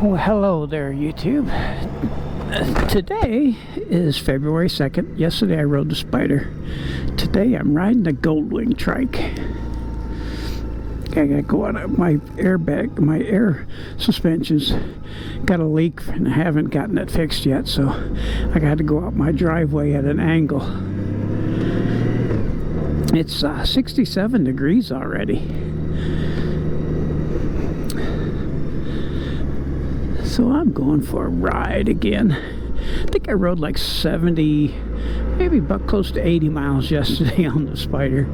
Well, hello there, YouTube. Today is February 2nd. Yesterday I rode the Spider. Today I'm riding the Goldwing Trike. I gotta go out. My airbag, my air suspensions got a leak and I haven't gotten it fixed yet, so I got to go out my driveway at an angle. It's 67 degrees already. So I'm going for a ride again. I think I rode like 70, maybe about close to 80 miles yesterday on the Spider.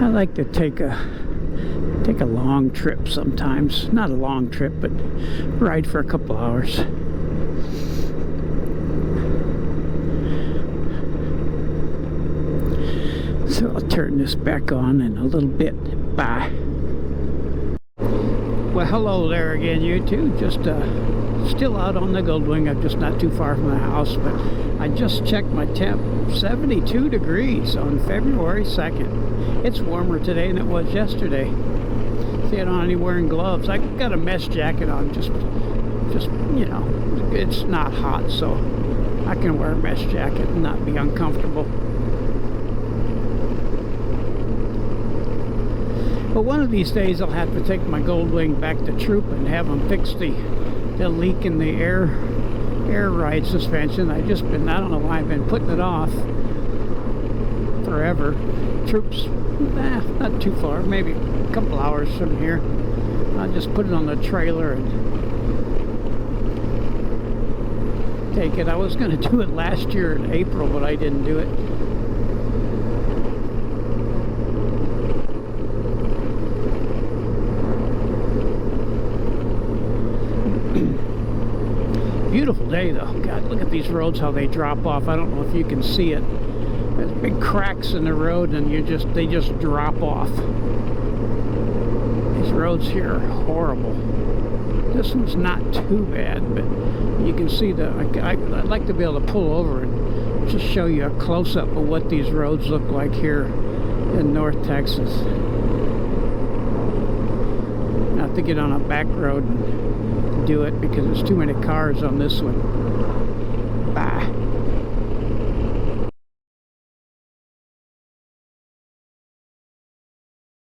I like to take a long trip sometimes. Not a long trip, but ride for a couple hours. So I'll turn this back on in a little bit. Bye. Well, hello there again, YouTube. Just still out on the Goldwing. I'm just not too far from the house, but I just checked my temp. 72 degrees on February 2nd. It's warmer today than it was yesterday. See, I don't even wearing gloves. I got a mesh jacket on. Just you know, it's not hot, so I can wear a mesh jacket and not be uncomfortable. But one of these days I'll have to take my Goldwing back to Troop and have them fix the leak in the air ride suspension. I don't know why I've been putting it off forever. Troop's not too far, maybe a couple hours from here. I'll just put it on the trailer and take it. I was going to do it last year in April, but I didn't do it. Beautiful day though. God, look at these roads, how they drop off. I don't know if you can see it. There's big cracks in the road and they just drop off. These roads here are horrible. This one's not too bad, but you can see I'd like to be able to pull over and just show you a close-up of what these roads look like here in North Texas. I have to get on a back road and do it because there's too many cars on this one.